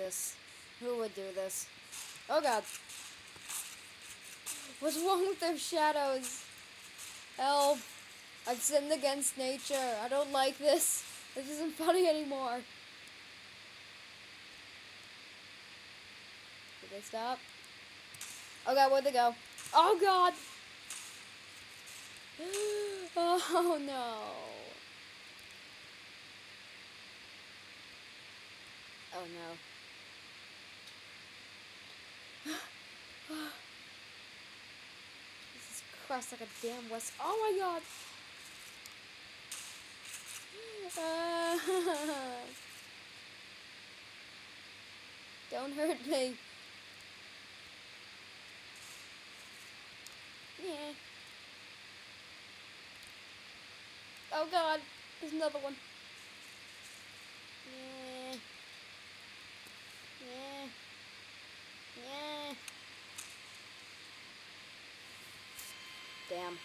this? Who would do this? Oh god. What's wrong with their shadows? Help. I've sinned against nature. I don't like this. This isn't funny anymore. Did they stop? Oh god, where'd they go? Oh god! Oh no. Oh no. Jesus Christ, like a damn West. Oh my god! Don't hurt me. Yeah. Oh god, there's another one. Yeah. Yeah. Yeah. Damn.